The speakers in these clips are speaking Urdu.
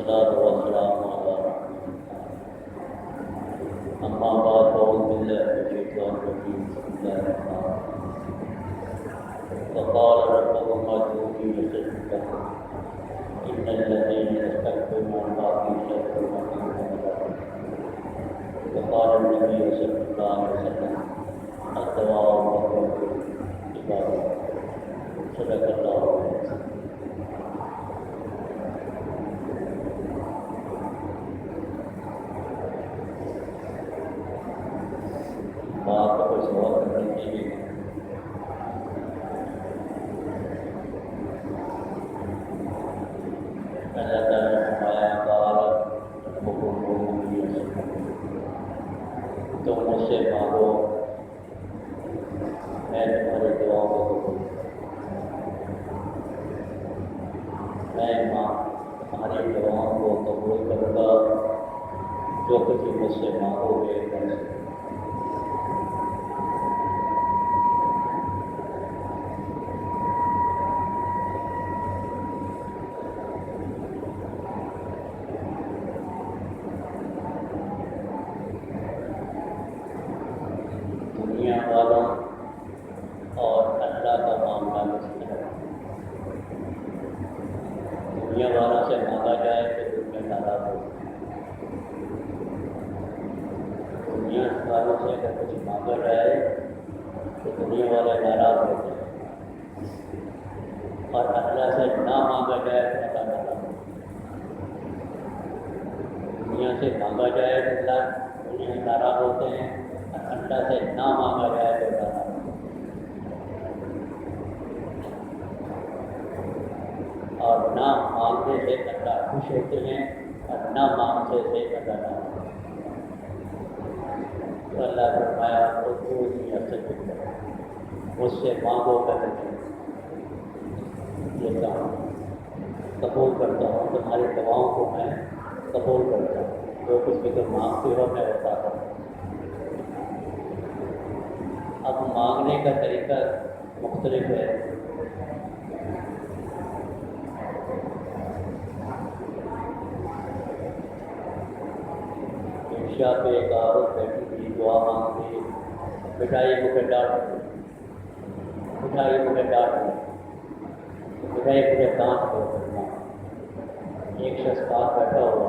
والصلاة والسلام على أما بعد فأعوذ بالله من الشيطان الرجيم بسم الله الرحمن الرحيم وقال ربكم ادعوني يستجب لكم إن الذين يستكبرون عن طاعتي سيدخلون جهنم وقال النبي صلى الله عليه وسلم الدعاء مقبول عبادة صدق الله العظيم. بات کا کوئی سوال کرنے کے لیے اللہ تعالیٰ نے فرمایا تم مجھ سے مانگو میں تمہاری دعاؤں کو قبول میں تمہاری دعاؤں کو قبول کروں گا جو کچھ مجھ سے مانگو گے دنیا والوں اور اللہ کا معاملہ کس طرح دنیا والوں سے مانگا جائے تو دنیا ناراض ہو دنیا والوں سے اگر کچھ مانگا جائے تو دنیا والے ناراض ہوتے ہیں اور اللہ سے نہ مانگا جائے تو اللہ ناراض ہوتا ہے دنیا سے مانگا جائے تو اللہ دنیا ناراض ہوتے ہیں اللہ سے نہ مانگا جائے تو اللہ ناراض ہوتا ہے اور نہ مانگنے سے اللہ خوش ہوتے ہیں اور نہ مانگنے سے اللہ ناراض ہوتا ہے تو اللہ نے فرمایا تو کوئی اثر مجھ سے مانگو کر لیتا ہوں قبول کرتا ہوں تمہاری دعاؤں کو میں قبول کرتا ہوں جو کچھ بھی تم مانگتے ہو میں بتاتا ہوں اب مانگنے کا طریقہ مختلف ہے عشاء پہ ایک عورت بیٹھی تھی دعا مانگتی بٹائی مجھے ڈانٹ بٹائی مجھے ڈانٹ بٹائی مجھے ڈانٹ دو ایک شخص پاس بیٹھا ہوا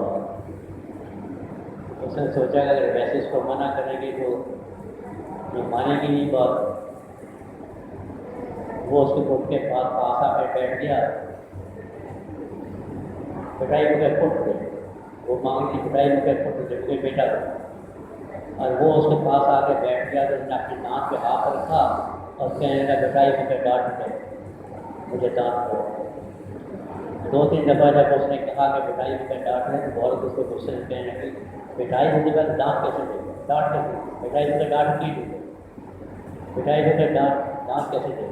اس نے سوچا کہ اگر ویسے اس کو منع کریں گے تو یہ مانے گی نہیں بات وہ اس کے پٹ کے پاس آ کے بیٹھ گیا بٹائی مجھے پٹ گئی وہ مانگی بٹائی مجھے پٹ جب کوئی بیٹا تھا اور وہ اس کے پاس آ کے بیٹھ گیا تو اس نے اپنی دانت پہ ہاتھ رکھا اور کہنے لگا بٹائی مجھے ڈانٹ دے مجھے ڈانٹ دو 2-3 دفعہ جب اس نے کہا کہ بٹائی مجھے ڈانٹ دے تو بہت اس کو غصے سے کہنے لگی بٹائی مجھے بس ڈانٹ کیسے دے ڈانٹ کیسے بٹائی مجھے ڈانٹ کی دے بٹائی مجھے ڈانٹ کیسے دے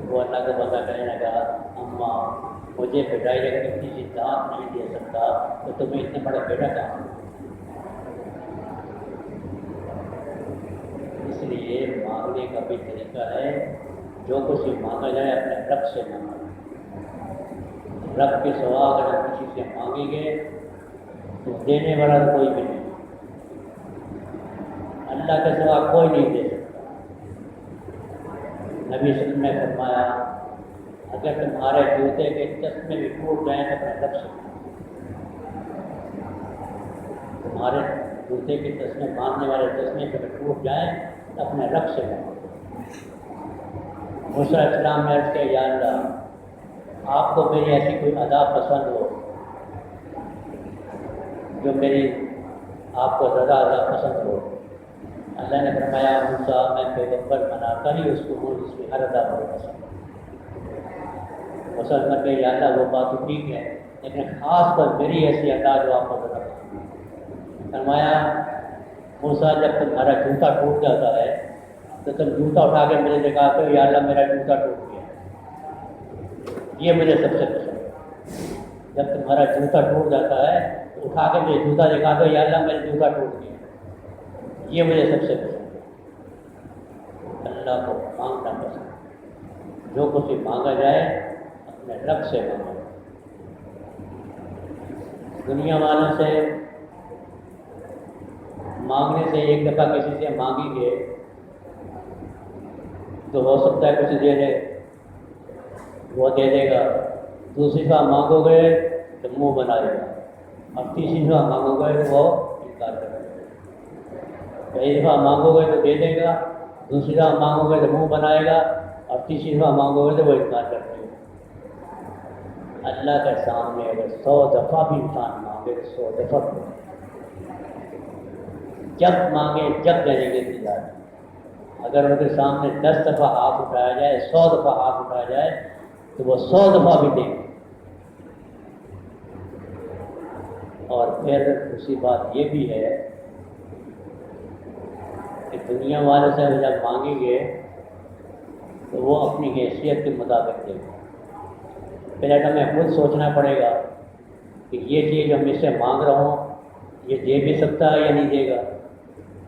وہ اللہ کا بندہ کہنے لگا اماں مجھے بٹائی اگر اتنی سی دانت نہیں دے سکتا تو تمہیں اتنا بڑا بیٹا کہاں اس لیے مانگنے کا بھی طریقہ ہے جو کچھ بھی مانگا جائے اپنے رب سے مانگا رب کے سوا اگر ہم کسی سے مانگیں گے تو دینے والا تو کوئی بھی نہیں اللہ کے سوا کوئی نہیں دے سکتا نبی صلی اللہ علیہ وسلم نے فرمایا اگر تمہارے جوتے کے چشمے بھی ٹوٹ جائیں تو اپنے رب سے تمہارے جوتے کے چشمے باندھنے والے چشمے پہ ٹوٹ جائیں تو اپنے رب سے موسیٰ علیہ السلام نے عرض کیا یا اللہ آپ کو میری ایسی کوئی ادا پسند ہو جو میری آپ کو زیادہ ادا پسند ہو اللہ نے فرمایا موسیٰ میں پیغمبر بنا کر ہی اس کو ہوں جس کی ہر ادا مجھے پسند مسلمان کہ یا اللہ وہ بات تو ٹھیک ہے لیکن خاص پر میری ایسی ادا جو آپ کو زیادہ پسند ہے فرمایا موسیٰ جب تمہارا جوتا ٹوٹ جاتا ہے تو تم جوتا اٹھا کے مجھے دکھاتے ہو یا اللہ میرا جوتا ٹوٹ گیا یہ مجھے سب سے پسند ہے جب تمہارا جوتا ٹوٹ جاتا ہے تو اٹھا کے مجھے جوتا دکھاتے ہو یا اللہ میرا جوتا ٹوٹ گیا یہ مجھے سب سے پسند ہے اللہ کو مانگنا پسند جو کچھ بھی مانگا جائے اپنے رب سے مانگا دنیا والوں سے مانگنے سے ایک دفعہ کسی سے مانگیں گے تو ہو سکتا ہے کچھ دے دے، وہ دے دے گا، دوسری دفعہ مانگو گے تو منہ بنا دے گا، اور تیسری دفعہ مانگو گے تو وہ انکار کرے گا۔ پہلی دفعہ مانگو گے تو دے دے گا، دوسری دفعہ مانگو گے تو منہ بنائے گا، اور تیسری دفعہ مانگو گے تو وہ انکار کر دے گا۔ اللہ کے سامنے اگر 100 دفعہ بھی انسان مانگے تو 100 دفعہ جب مانگے جب دینے کے انتظار۔ اگر ان کے سامنے 10 دفعہ ہاتھ اٹھایا جائے، 100 دفعہ ہاتھ اٹھایا جائے تو وہ 100 دفعہ بھی دیں گے۔ اور پھر دوسری بات یہ بھی ہے کہ دنیا والے سے جب مانگیں گے تو وہ اپنی حیثیت کے مطابق دیں گے۔ پہلے تو ہمیں خود سوچنا پڑے گا کہ یہ چیز جو میں سے مانگ رہا ہوں یہ دے بھی سکتا ہے یا نہیں دے گا،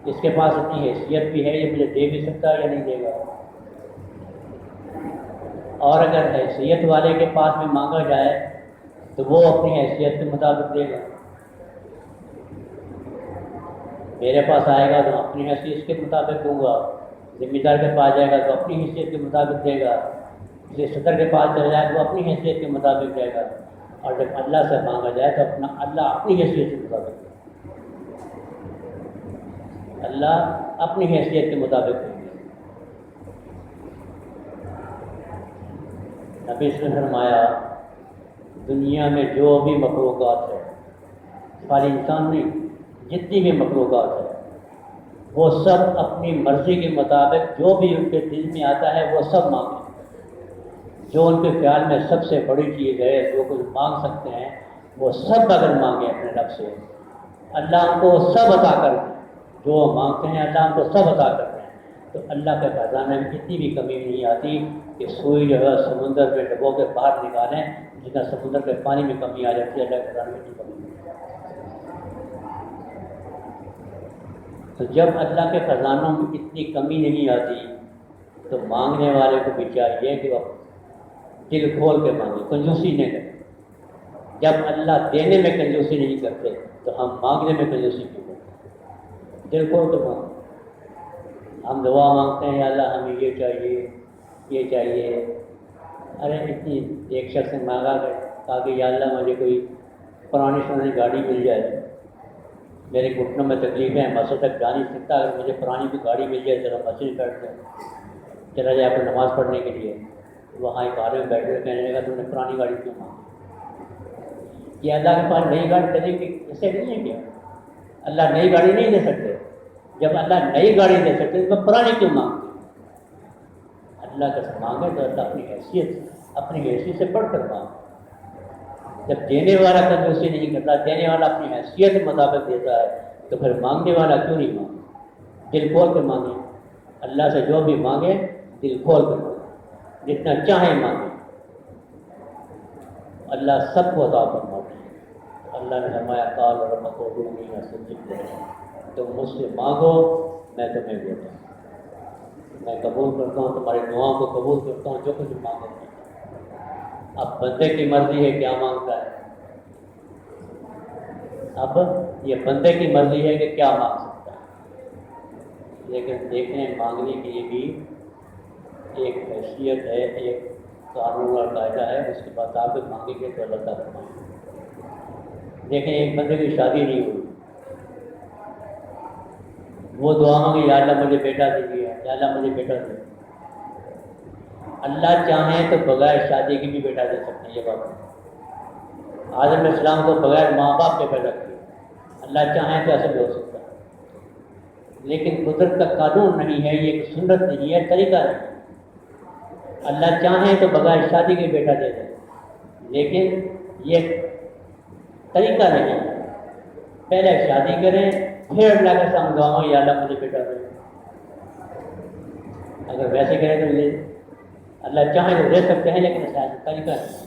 اس کے پاس اتنی حیثیت بھی ہے، یہ مجھے دے بھی سکتا ہے یا نہیں دے گا۔ اور اگر حیثیت والے کے پاس میں مانگا جائے تو وہ اپنی حیثیت کے مطابق دے گا۔ میرے پاس آئے گا تو اپنی حیثیت کے مطابق دوں گا، ذمہ دار کے پاس جائے گا تو اپنی حیثیت کے مطابق دے گا، کسی صدر کے پاس چلا جائے تو اپنی حیثیت کے مطابق دے گا، اور جب اللہ سے مانگا جائے تو اللہ اپنی حیثیت کے مطابق دے گا۔ اللہ اپنی حیثیت کے مطابق دے گا۔ نبی نے فرمایا دنیا میں جو بھی مخلوقات ہے، سارے انسان نہیں، جتنی بھی مخلوقات ہے وہ سب اپنی مرضی کے مطابق جو بھی ان کے دل میں آتا ہے وہ سب مانگیں۔ جو ان کے خیال میں سب سے بڑی چیز ہے، جو کچھ مانگ سکتے ہیں، وہ سب اگر مانگیں اپنے رب سے، اللہ ان کو سب عطا کر دیں۔ جو مانگتے ہیں اللہ ان کو سب عطا کرتے ہیں۔ تو اللہ کے خزانے میں اتنی بھی کمی نہیں آتی کہ سوئی جو ہے سمندر میں ڈبو کے باہر نکالیں، جتنا سمندر کے پانی میں کمی آ جاتی ہے اللہ کے خزانے میں اتنی کمی نہیں۔ تو جب اللہ کے خزانوں میں اتنی کمی نہیں آتی تو مانگنے والے کو بھی چاہیے کہ وہ دل کھول کے مانگے، کنجوسی نہیں کرے۔ جب اللہ دینے میں کنجوسی نہیں کرتے تو ہم مانگنے میں کنجوسی کیوں کرتے؟ دل کھول کے مانگے۔ ہم دعا مانگتے ہیں یا اللہ ہمیں یہ چاہیے یہ چاہیے، ارے اتنی ایک شخص نے مانگا کہا کہ یا اللہ مجھے کوئی پرانی سرانی گاڑی مل جائے، میرے گھٹنوں میں تکلیف ہے، مسجد تک جا نہیں سکتا، اگر مجھے پرانی کوئی گاڑی مل جائے چلو مسجد بیٹھ جائے، چلا جائے آپ نماز پڑھنے کے لیے۔ وہاں ایک آدمی بیٹھے ہوئے کہنے لگا تم نے پرانی گاڑی کیوں مانگی؟ کہ اللہ کے پاس نئی گاڑی کرنے کی ایسے نہیں ہے کیا؟ اللہ نئی گاڑی نہیں دے سکتے؟ جب اللہ نئی گاڑی دے سکتے تو پرانی کیوں مانگتے؟ اللہ کا مانگے تو اللہ اپنی حیثیت سے بڑھ کر مانگے۔ جب دینے والا کنجوسی نہیں کرتا، دینے والا اپنی حیثیت کے مطابق دیتا ہے تو پھر مانگنے والا کیوں نہیں مانگے؟ دل کھول کے مانگے۔ اللہ سے جو بھی مانگے دل کھول کے مانگے، جتنا چاہیں مانگے، اللہ سب کو عطا فرماتا ہے۔ اللہ نے فرمایا قال ربک ادعونی استجب لکم، تم مجھ سے مانگو میں تمہیں دیتا ہوں، میں قبول کرتا ہوں تمہاری دعاؤں کو قبول کرتا ہوں، جو کچھ مانگو۔ اب بندے کی مرضی ہے کیا مانگتا ہے، اب یہ بندے کی مرضی ہے کہ کیا مانگ سکتا ہے۔ لیکن دیکھیں مانگنے کے لیے بھی ایک حیثیت ہے، ایک قانون اور قاعدہ ہے، اس کے بعد آپ مانگیں گے تو اللہ تعالیٰ مانگیں گے۔ دیکھیں ایک بندے کی شادی نہیں ہوئی، وہ دعا مانگے یا اللہ مجھے بیٹا دیجیے، یا اللہ مجھے بیٹا دے۔ اللہ چاہیں تو بغیر شادی کی بھی بیٹا دے سکتے ہیں، یہ بات ہے۔ آدم علیہ السلام کو بغیر ماں باپ کے پیدا کیا، اللہ چاہیں تو ایسا بھی ہو سکتا ہے، لیکن قدرت کا قانون نہیں ہے، یہ ایک سنت نہیں ہے، طریقہ نہیں ہے۔ اللہ چاہیں تو بغیر شادی کے بیٹا دے دیں، لیکن یہ طریقہ نہیں ہے۔ پہلے شادی کریں پھر اللہ کے سامنے دعا مانگیں یا اللہ مجھے بیٹا دے۔ اگر ویسے کریں تو اللہ چاہیں تو دے سکتے ہیں، لیکن شاید طریقہ نہیں۔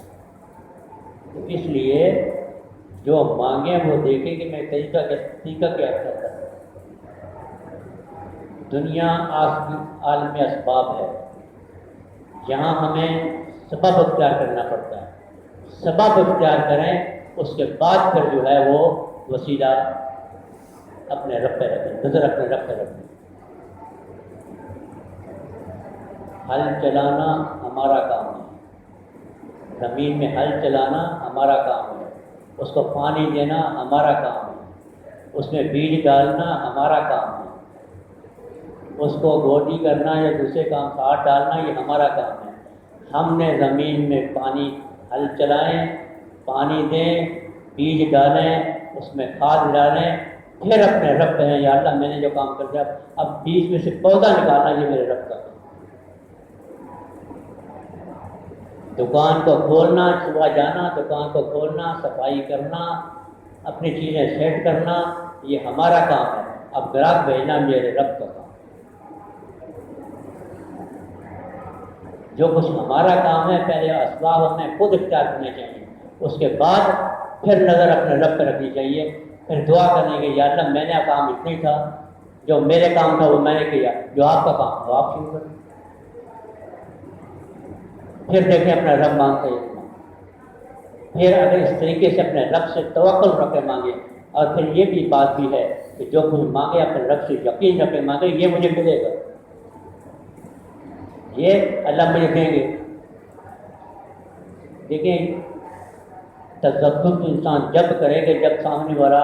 تو اس لیے جو مانگیں وہ دیکھیں کہ میں طریقہ کیا کرتا ہے۔ دنیا عالم اسباب ہے، یہاں ہمیں سبب اختیار کرنا پڑتا ہے۔ سبب اختیار کریں اس کے بعد پھر جو ہے وہ وسیلہ اپنے رب پہ رکھیں، نظر اپنے رب پہ رکھیں۔ ہل چلانا ہمارا کام ہے، زمین میں ہل چلانا ہمارا کام ہے، اس کو پانی دینا ہمارا کام ہے، اس میں بیج ڈالنا ہمارا کام ہے، اس کو گوڈی کرنا یا دوسرے کام کھاد ڈالنا یہ ہمارا کام ہے۔ ہم نے زمین میں پانی ہل چلائیں، پانی دیں، بیج ڈالیں، اس میں کھاد ڈالیں، پھر اپنے رب کہیں یا اللہ میں نے جو کام کر دیا اب بیج میں سے پودا نکالنا یہ میرے رب کا کام۔ دکان کو کھولنا، صبح جانا، دکان کو کھولنا، صفائی کرنا، اپنی چیزیں سیٹ کرنا یہ ہمارا کام ہے، اب گراہک بھیجنا میرے رب کا کام۔ جو کچھ ہمارا کام ہے پہلے اسباب ہمیں خود اختیار کرنے چاہیے، اس کے بعد پھر نظر اپنے رب پہ رکھنی چاہیے، پھر دعا کرنے کی یا اللہ میں نے کام اتنا ہی تھا، جو میرے کام تھا وہ میں نے کیا، جو آپ کا کام تھا آپ شروع کریں، پھر دیکھیں اپنا رب مانگتے ہیں۔ پھر اگر اس طریقے سے اپنے رب سے توکل رکھ کے مانگے، اور پھر یہ بھی بات بھی ہے کہ جو کچھ مانگے اپنے رب سے یقین رکھ کے مانگے یہ مجھے ملے گا، یہ اللہ مجھے دیں گے۔ دیکھیں تذکر انسان جب کرے گا جب سامنے والا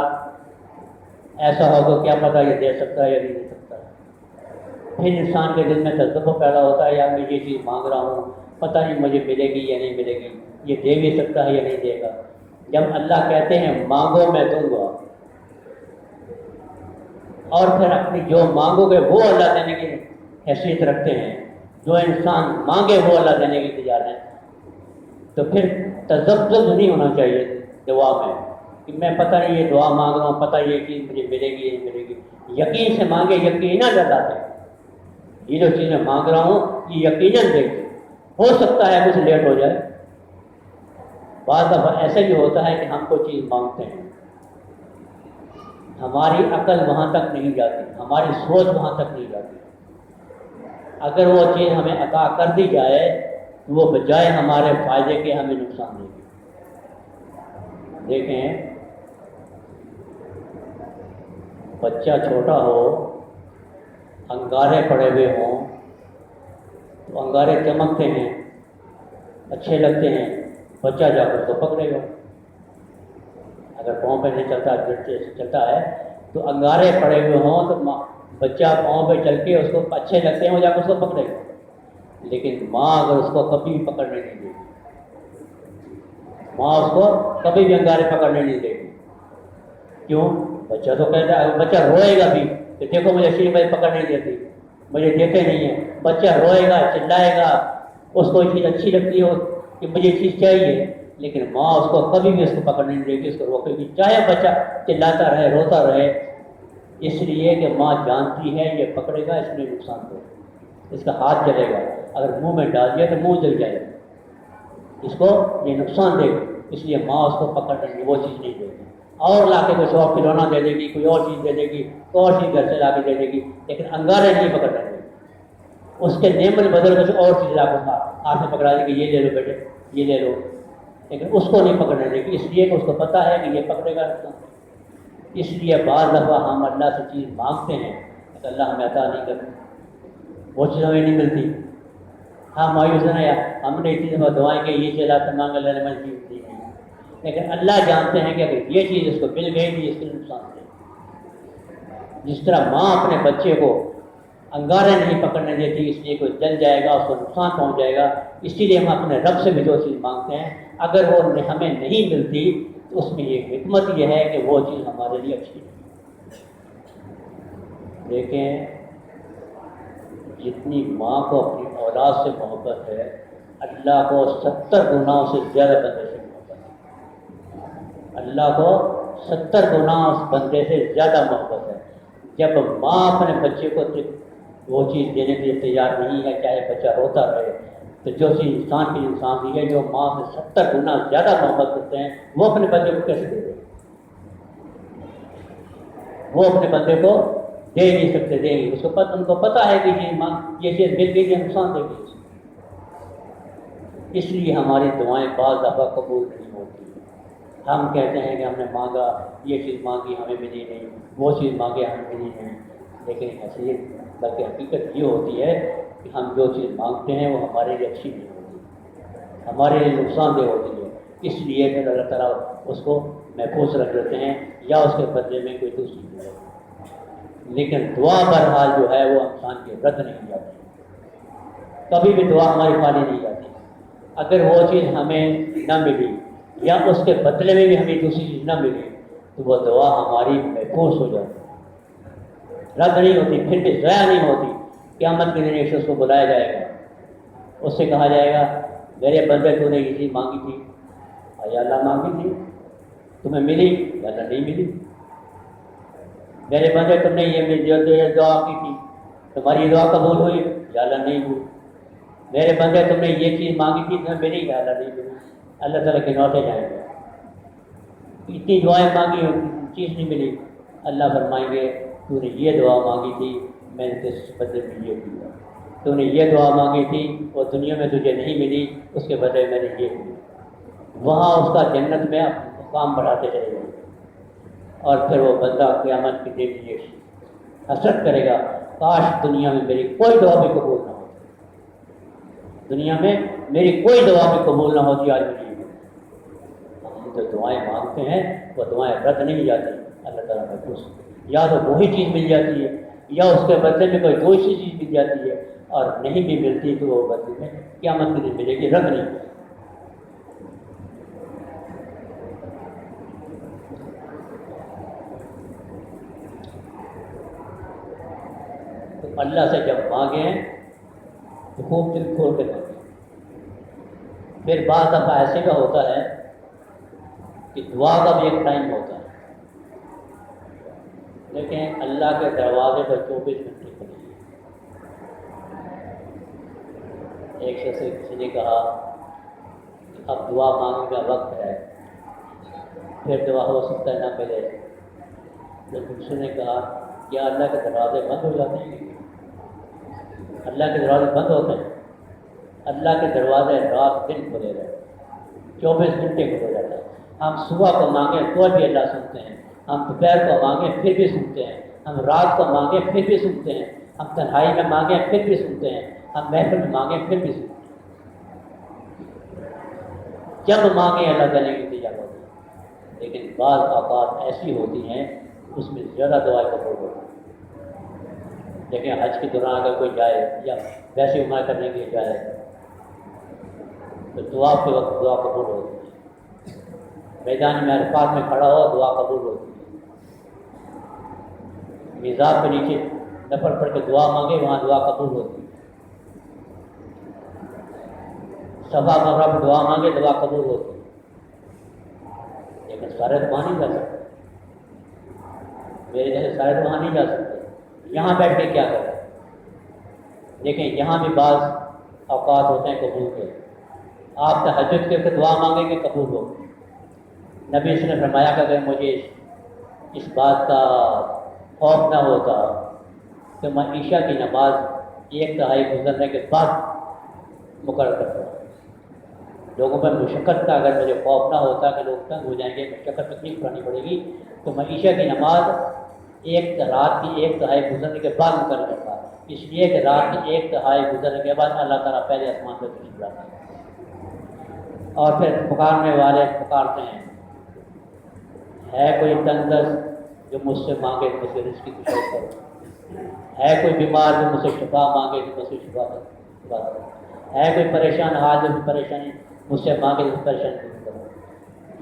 ایسا ہوگا کیا پتہ یہ دے سکتا ہے یا نہیں دے سکتا ہے، پھر انسان کے دل میں تذکر پیدا ہوتا ہے یا میں یہ چیز مانگ رہا ہوں پتہ نہیں مجھے ملے گی یا نہیں ملے گی، یہ دے بھی سکتا ہے یا نہیں دے گا۔ جب اللہ کہتے ہیں مانگو میں دوں گا، اور پھر اپنی جو مانگو گے وہ اللہ دینے کی حیثیت رکھتے ہیں، جو انسان مانگے وہ اللہ دینے کی تیار ہے، تو پھر تذبذب نہیں ہونا چاہیے دعا میں کہ میں پتہ نہیں یہ دعا مانگ رہا ہوں پتہ یہ کہ مجھے ملے گی یا نہیں ملے گی۔ یقین سے مانگے، یقیناً اللہ دے، یہ جو چیز میں مانگ رہا ہوں یہ یقیناً دے گی، ہو سکتا ہے کچھ لیٹ ہو جائے، بعض دفعہ ایسا بھی ہوتا ہے کہ ہم کوئی چیز مانگتے ہیں ہماری عقل وہاں تک نہیں جاتی، ہماری سوچ وہاں تک نہیں جاتی، اگر وہ چیز ہمیں عطا کر دی جائے تو وہ بجائے ہمارے فائدے کے ہمیں نقصان دے گی۔ دیکھیں بچہ چھوٹا ہو، انگارے پڑے ہوئے ہوں تو انگارے چمکتے ہیں، اچھے لگتے ہیں، بچہ جا کر اس کو پکڑے گا، اگر پاؤں پہ نہیں چلتا ہے تو انگارے پڑے ہوئے ہوں تو بچہ پاؤں پہ چل کے اس کو اچھے لگتے ہیں وہ جا کر اس کو پکڑے گا، لیکن ماں اگر اس کو کبھی بھی پکڑنے نہیں دے گی، ماں اس کو کبھی بھی انگارے پکڑنے نہیں دے گی۔ کیوں؟ بچہ تو کہتا ہے، بچہ روئے گا بھی کہ دیکھو مجھے شریف بھائی پکڑ نہیں دیتی، مجھے دیتے نہیں ہیں، بچہ روئے گا چلائے گا، اس کو یہ چیز اچھی لگتی ہو کہ مجھے یہ چیز چاہیے، لیکن ماں اس کو کبھی بھی اس کو پکڑ نہیں دے گی، اس کو روکے گی، چاہے بچہ چلاتا رہے روتا رہے، اس لیے کہ ماں جانتی ہے یہ پکڑے گا اس لیے نقصان دے گا، اس کا ہاتھ جلے گا، اگر منہ میں ڈال دیا تو منہ جل جائے گا، اس کو یہ نقصان دے گا، اس لیے ماں اس کو پکڑ دے گی، وہ چیز نہیں دے گی، اور لا کے کوئی اور کھلونا دے دے گی، کوئی اور چیز دے دے گی، کوئی اور چیز گھر سے لا کے دے دے گی، لیکن انگارے نہیں پکڑ دے گی، اس کے نعمت بدل کچھ اور چیز لا کر ہاتھ میں پکڑا دے گی، یہ لے لو بیٹے یہ لے لو، لیکن اس کو نہیں پکڑنے دے گی، اس لیے کہ اس کو پتہ ہے کہ یہ پکڑے گا نقصان۔ اس لیے بعض دفعہ ہم اللہ سے چیز مانگتے ہیں کہ اللہ ہمیں عطا نہیں کرتا، وہ چیز ہمیں نہیں ملتی، ہاں مایوس نہ یا ہم نے اتنی دفعہ دعائیں کہ یہ چیز آپ سے مانگ اللہ نے مجھے چیز دی نہیں، لیکن اللہ جانتے ہیں کہ اگر یہ چیز اس کو مل گئی تو اس کے نقصان دے گی۔ جس طرح ماں اپنے بچے کو انگارے نہیں پکڑنے دیتی اس لیے کوئی جل جائے گا، اس کو نقصان پہنچ جائے گا، اسی لیے ہم اپنے رب سے بھی جو چیز مانگتے ہیں اگر وہ ہمیں نہیں ملتی تو اس میں یہ حکمت یہ ہے کہ وہ چیز ہمارے لیے اچھی ہے۔ دیکھیں جتنی ماں کو اپنی اولاد سے محبت ہے اللہ کو 70 گناہوں سے زیادہ بندے سے محبت ہے، اللہ کو 70 گنا اس بندے سے زیادہ محبت ہے۔ جب ماں اپنے بچے کو وہ چیز دینے کے لیے تیار نہیں ہے، چاہے بچہ روتا رہے، تو جو چیز انسان کی انسان دی ہے، جو ماں سے 70 گنا زیادہ محبت کرتے ہیں وہ اپنے بندے کو کیسے دے دیں؟ وہ اپنے بندے کو دے نہیں سکتے، دیں گے، ان کو پتہ ہے کہ یہ چیز مل گئی یہ نقصان دے گی، اس لیے ہماری دعائیں بعض دفعہ قبول نہیں ہوتی، ہم کہتے ہیں کہ ہم نے مانگا، یہ چیز مانگی ہمیں ملی نہیں، وہ چیز مانگے ہمیں ملی نہیں، لیکن حقیقت بلکہ حقیقت یہ ہوتی ہے کہ ہم جو چیز مانگتے ہیں وہ ہمارے لیے اچھی نہیں ہوتی، ہمارے لیے نقصان دہ ہوتی ہے، اس لیے پھر اللہ تعالیٰ اس کو محفوظ رکھ دیتے ہیں یا اس کے بدلے میں کوئی دوسری چیز ہے۔ لیکن دعا بہرحال جو ہے وہ انسان کی رد نہیں جاتی، کبھی بھی دعا ہماری خالی نہیں جاتی۔ اگر وہ چیز ہمیں نہ ملی یا اس کے بدلے میں بھی ہمیں دوسری چیز نہ ملی تو وہ دعا ہماری محفوظ ہو جاتی، رد نہیں ہوتی، پھر بھی ضائع نہیں ہوتی۔ قیامت کے دن ایک شخص کو بلایا جائے گا، اس سے کہا جائے گا میرے بندے تو نے یہ چیز مانگی تھی، یا اللہ مانگی تھی، تمہیں ملی یا اللہ نہیں ملی؟ میرے بندے تم نے یہ دعا کی تھی، تمہاری دعا قبول ہوئی یا اللہ نہیں ہوئی؟ میرے بندے تم نے یہ چیز مانگی تھی تمہیں ملی یا اللہ نہیں ملی؟ اللہ تعالیٰ کے نوٹے جائیں گے، اتنی دعائیں مانگی چیز نہیں ملی، اللہ فرمائیں گے تو نے یہ دعا مانگی تھی میں نے اس بدلے میں یہ کیا، تو نے یہ دعا مانگی تھی اور دنیا میں تجھے نہیں ملی، اس کے بدلے میں نے یہ کیا۔ وہاں اس کا جنت میں مقام بڑھاتے چلے گئے، اور پھر وہ بندہ قیامت کے دن یہ حسرت کرے گا کاش دنیا میں میری کوئی دعا بھی قبول نہ ہوتی، دنیا میں میری کوئی دعا بھی قبول نہ ہوتی آج میری۔ ہم جو دعائیں مانگتے ہیں وہ دعائیں رد نہیں جاتی، اللہ تعالیٰ میں خوش یا تو وہی چیز مل جاتی ہے یا اس کے بدلے میں کوئی دوسری چیز مل جاتی ہے، اور نہیں بھی ملتی تو وہ بدلے میں قیامت کے دن ملے گی، رد نہیں جاتی۔ تو اللہ سے جب مانگیں تو خوب دل کھول کے مانگیں۔ پھر بعض دفعہ ایسے کا ہوتا ہے کہ دعا کا بھی ایک ٹائم ہوتا ہے، لیکن اللہ کے دروازے پر 24 گھنٹے کھلے ہیں۔ ایک شخص سے کسی نے کہا کہ اب دعا مانگنے کا وقت ہے، پھر دعا ہو سکتا ہے نہ ملے، لیکن دوسرے نے کہا کیا اللہ کے دروازے بند ہو جاتے ہیں؟ اللہ کے دروازے بند ہوتے ہیں؟ اللہ کے دروازے رات دن کھلے رہے، 24 گھنٹے کھلے رہتے ہیں۔ ہم صبح کو مانگیں تو بھی اللہ سنتے ہیں، ہم دوپہر کو مانگیں پھر بھی سنتے ہیں، ہم رات کو مانگیں پھر بھی سنتے ہیں، ہم تنہائی میں مانگیں پھر بھی سنتے ہیں، ہم محفل میں مانگیں پھر بھی سنتے ہیں۔ جب مانگیں اللہ تعالیٰ کی استجابت ہوتی ہے، لیکن بعض اوقات ایسی ہوتی ہیں اس میں زیادہ دعائیں قبول ہوتی ہیں۔ لیکن حج کے دوران اگر کوئی جائے یا ویسے عمرہ کرنے کے لیے جائے تو دعا کے وقت دعا قبول ہوتی ہے، میدان میں عرفات میں کھڑا ہو دعا قبول ہوتی ہے، میزاب کے نیچے نفل پڑھ کے دعا مانگے وہاں دعا قبول ہوتی ہے، صفا مرہ پہ دعا مانگے دعا قبول ہوتی ہے، لیکن سارے وہاں نہیں جا سکتے، میرے جیسے سارے وہاں نہیں جا سکتے، یہاں بیٹھ کے کیا کریں؟ لیکن یہاں بھی بعض اوقات ہوتے ہیں قبول کے، آپ تہجد کے دعا مانگیں گے قبول ہو۔ نبی اس نے فرمایا کہ اگر مجھے اس بات کا خوف نہ ہوتا تو میں عشاء کی نماز 1/3 گزرنے کے بعد مقرر کرتا، لوگوں پر مشقت کا اگر مجھے خوف نہ ہوتا کہ لوگ تنگ ہو جائیں گے، مشقت تکلیف کرانی پڑے گی، تو میں عشاء کی نماز رات کی 1/3 گزرنے کے بعد مقرر کرتا، اس لیے کہ رات کی 1/3 گزرنے کے بعد اللہ تعالیٰ پہلے آسمان پہ تشریف لاتا ہے، اور پھر پکارنے والے پکارتے ہیں ہے کوئی تنگ دست جو مجھ سے مانگے تو مجھ سے رزق کی کشائی کرو، ہے کوئی بیمار جو مجھ سے شفا مانگے تو مجھ سے شفا کرو، ہے کوئی پریشان حال جو پریشانی مجھ سے مانگے تو پریشانی دور کرو۔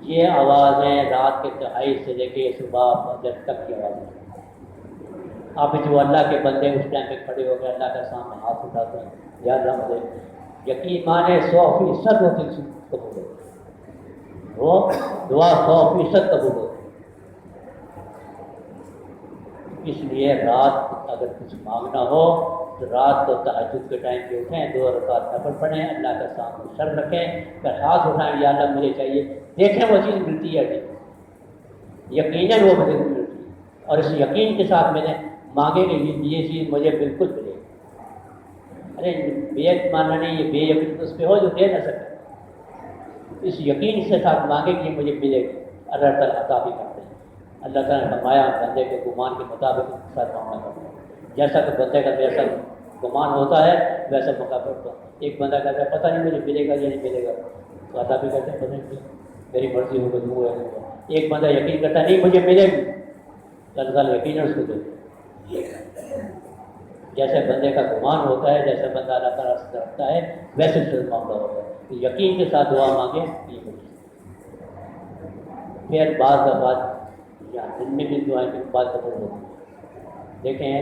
یہ آوازیں رات کے 2:30 سے لے کے صبح فجر تک کی آوازیں۔ آپ جو اللہ کے بندے اس ٹائم پہ کھڑے ہو کے اللہ کے سامنے ہاتھ اٹھاتے ہیں، یا اللہ مجھے یقین مانے 100% ہوتی قبول ہوتی، وہ دعا 100% قبول ہوتی۔ اس لیے رات اگر کچھ مانگنا ہو تو رات کو تہجد کے ٹائم پہ اٹھیں، 2 رکعت نفل پڑھیں، اللہ کے سامنے سر رکھیں، پھر ہاتھ اٹھائیں، یا اللہ مجھے چاہیے، دیکھیں وہ چیز ملتی ہے کہ یقیناً وہ مجھے ملتی ہے، اور اس یقین کے ساتھ میں نے مانگے کہ یہ چیز مجھے بالکل ملے گی۔ ارے بے ماننا نہیں، یہ بے یقین اس پہ ہو جو دے نہ سکے، اس یقین کے ساتھ مانگے کہ یہ مجھے ملے گی، اللہ تعالیٰ عطا بھی کرتے ہیں۔ اللہ تعالیٰ نے فرمایا بندے کے گمان کے مطابق اس کے ساتھ معاملہ کرتے ہیں، جیسا کہ بندے کا جیسا گمان ہوتا ہے ویسا مقابلہ ہوتا ہے۔ ایک بندہ کہتا ہے پتہ نہیں مجھے ملے گا یا نہیں ملے گا، تو عطا بھی کرتے ہیں پتہ نہیں میری مرضی ہوگا جو ہے۔ ایک بندہ یقین کرتا ہے نہیں مجھے ملے گی، اللہ تعالیٰ یقین اس کو دے۔ جیسے بندے کا گمان ہوتا ہے، جیسے بندہ اللہ تعالیٰ سے رکھتا ہے ویسے اس سے معاملہ ہوتا ہے۔ تو یقین کے ساتھ دعا مانگیں یہ ہوتی ہے۔ پھر بعض دفعات یا دن میں بھی دعائیں کی بات قبول ہوتی ہے۔ دیکھیں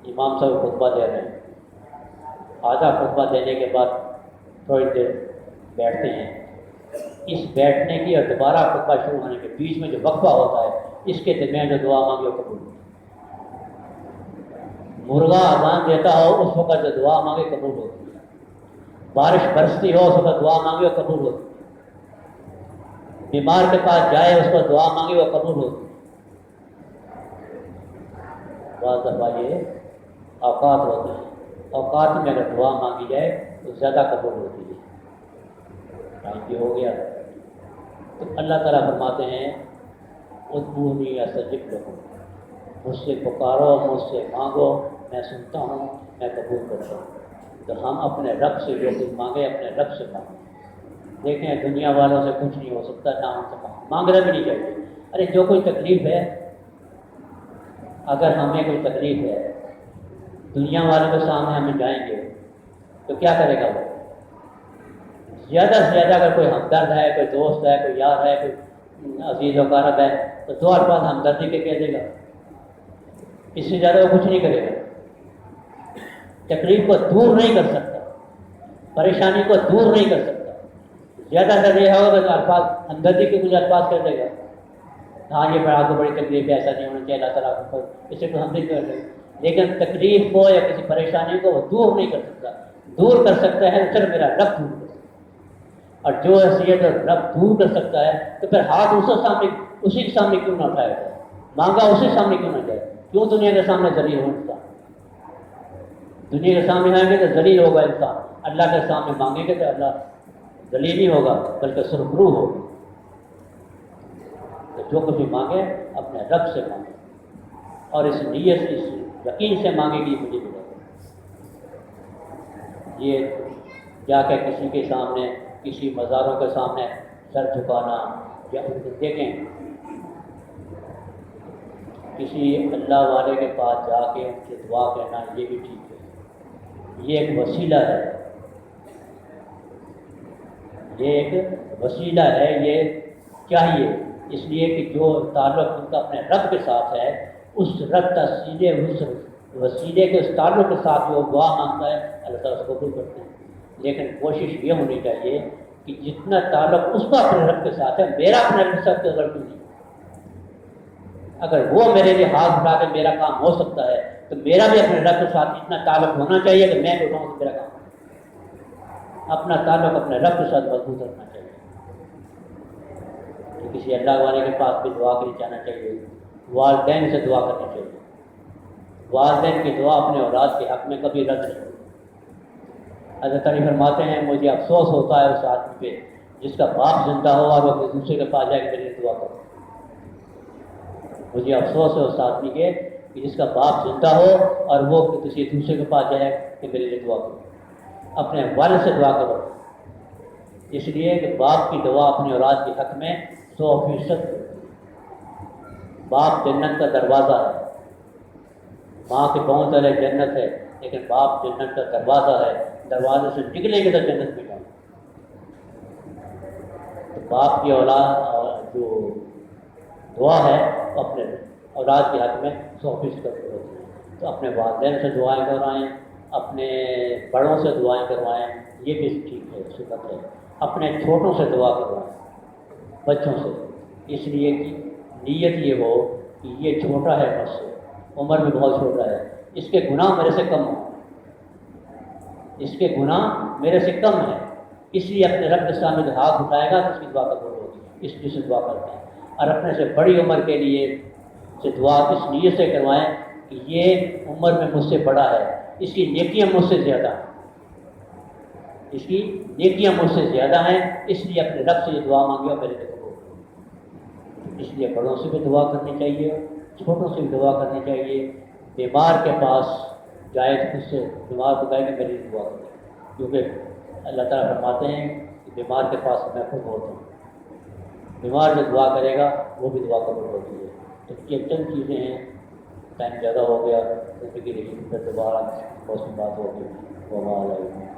امام صاحب خطبہ دے رہے ہیں، آدھا خطبہ دینے کے بعد تھوڑی دیر بیٹھتے ہیں، اس بیٹھنے کی اور دوبارہ خطبہ شروع ہونے کے بیچ میں جو وقفہ ہوتا ہے اس کے درمیان جو دعا مانگی وہ قبول ہوتی ہے۔ مرغا اذان دیتا ہو اس وقت جو دعا مانگے قبول ہوتی ہے، بارش برستی ہو اس وقت دعا مانگے وہ قبول ہوتی ہے، بیمار کے پاس جائے اس کو دعا مانگے وہ قبول ہوتی ہے۔ بعض دفعہ یہ اوقات ہوتے ہیں، اوقات میں اگر دعا مانگی جائے تو زیادہ قبول ہوتی ہے۔ ٹائم بھی ہو گیا تو اللہ تعالیٰ فرماتے ہیں ادعونی استجب لکم، مجھ سے پکارو، مجھ سے مانگو، میں سنتا ہوں، میں قبول کرتا ہوں۔ تو ہم اپنے رب سے جو کچھ مانگے اپنے رب سے مانگیں۔ دیکھیں دنیا والوں سے کچھ نہیں ہو سکتا، نہ ان سے مانگنا بھی نہیں چاہیے۔ ارے جو کوئی تکلیف ہے، اگر ہمیں کوئی تکلیف ہے دنیا والوں کے سامنے ہمیں جائیں گے تو کیا کرے گا وہ؟ زیادہ سے زیادہ اگر کوئی ہمدرد ہے، کوئی دوست ہے، کوئی یار ہے، کوئی عزیز و اقارب ہے تو دو الفاظ ہمدردی کے کہہ دے گا، اس سے زیادہ وہ کچھ نہیں کرے گا۔ تکلیف کو دور نہیں کر سکتا، پریشانی کو دور نہیں کر سکتا، زیادہ تر یہ ہوگا تو الفاظ ہمدردی کے کچھ الفاظ کر دے گا، ہاں یہ بڑا کو بڑی تکلیف ہے، ایسا نہیں ہونا چاہیے، اللہ تعالیٰ کو اسے تو ہم نہیں کر رہے، لیکن تکلیف کو یا کسی پریشانی کو وہ دور نہیں کر سکتا۔ دور کر سکتا ہے تو صرف میرا رب دور کر سکتا ہے، اور جو حیثیت رب دور کر سکتا ہے تو پھر ہاتھ اسی کے سامنے کیوں نہ اٹھائے گا، مانگا اسی کے سامنے کیوں نہ جائے، کیوں دنیا کے سامنے ذلیل ہو انسان؟ دنیا کے سامنے آئیں گے تو ذلیل ہوگا انسان، اللہ کے سامنے مانگیں گے تو اللہ ذلیل نہیں ہوگا بلکہ سرخرو ہوگا۔ تو جو کچھ بھی مانگے اپنے رب سے مانگے اور اس نیت سے، اس یقین سے مانگے کہ مجھے ملے گا۔ یہ جا کے کسی کے سامنے، کسی مزاروں کے سامنے سر جھکانا یا دیکھیں کسی اللہ والے کے پاس جا کے ان سے دعا کہنا یہ بھی ٹھیک ہے، یہ ایک وسیلہ ہے، یہ ایک وسیلہ ہے، یہ چاہیے اس لیے کہ جو تعلق ان کا اپنے رب کے ساتھ ہے اس رب کا سیدھے اس وسیلے کے اس تعلق کے ساتھ جو دعا مانگتا ہے اللہ تعالیٰ اس کو قبول کرتے ہیں۔ لیکن کوشش یہ ہونی چاہیے کہ جتنا تعلق اس کا اپنے رب کے ساتھ ہے میرا اپنے رب کے ساتھ غلطی نہیں۔ اگر وہ میرے لیے ہاتھ اٹھا کے میرا کام ہو سکتا ہے تو میرا بھی اپنے رب کے ساتھ اتنا تعلق ہونا چاہیے کہ میں بھی اٹھاؤں تو میرا کام ہو۔ اپنا تعلق اپنے رب کے ساتھ مضبوط رکھنا چاہیے۔ کہ کسی اللہ والے کے پاس بھی دعا کے لیے جانا چاہیے، والدین سے دعا کرنی چاہیے۔ والدین کی دعا اپنے اولاد کے حق میں کبھی رد نہیں ہوتی۔ حضرت علی فرماتے ہیں مجھے افسوس ہوتا ہے اس آدمی پہ جس کا باپ زندہ ہو اور وہ کسی دوسرے کے پاس جائے کہ میرے لیے دعا کرو۔ مجھے افسوس ہے اس آدمی کے کہ جس کا باپ زندہ ہو اور وہ کسی دوسرے کے پاس جائے کہ میرے لیے دعا کرو۔ اپنے والد سے دعا کرو، اس لیے کہ باپ کی دعا اپنی اولاد کے حق میں 100%۔ باپ جنت کا دروازہ ہے، ماں کے پاؤں تلے جنت ہے، لیکن باپ جنت کا دروازہ ہے، دروازے سے نکلیں گے تو جنت میں جائیں۔ تو باپ کی اولاد جو دعا ہے وہ اپنے اولاد کے حق میں 100% کرتے ہوتی ہے۔ تو اپنے والدین سے دعائیں کروائیں، اپنے بڑوں سے دعائیں کروائیں، یہ بھی ٹھیک ہے، سنت ہے۔ اپنے چھوٹوں سے دعا کروائیں، بچوں سے، اس لیے کہ نیت یہ ہو کہ یہ چھوٹا ہے مجھ سے، عمر میں بہت چھوٹا ہے، اس کے گناہ میرے سے کم ہوں، اس کے گناہ میرے سے کم ہیں، اس لیے اپنے رب کے سامنے جو ہاتھ اٹھائے گا تو اس کی دعا قبول ہوگی، اس لیے سے دعا کرتے ہیں۔ اور اپنے سے بڑی عمر کے لیے سے دعا اس نیت سے کروائیں کہ یہ عمر میں مجھ سے بڑا ہے، اس کی نیکیاں مجھ سے زیادہ ہیں، اس کی نیکیاں مجھ سے زیادہ ہیں، اس لیے اپنے رب سے یہ دعا مانگے اور میرے لیے قبول۔ اس لیے بڑوں سے بھی دعا کرنی چاہیے، چھوٹوں سے بھی دعا کرنی چاہیے۔ بیمار کے پاس جائے تو اس سے بیمار کو کہے کہ میری دعا کریں، کیونکہ اللہ تعالیٰ فرماتے ہیں کہ بیمار کے پاس میں خود ہوتا ہوں، بیمار جو دعا کرے گا وہ بھی دعا قبول ہوتی ہے۔ تو یہ چند چیزیں ہیں، ٹائم زیادہ ہو گیا، زندگی رہی پھر دوبارہ بہت سی بات ہوگی، وہ ہمارا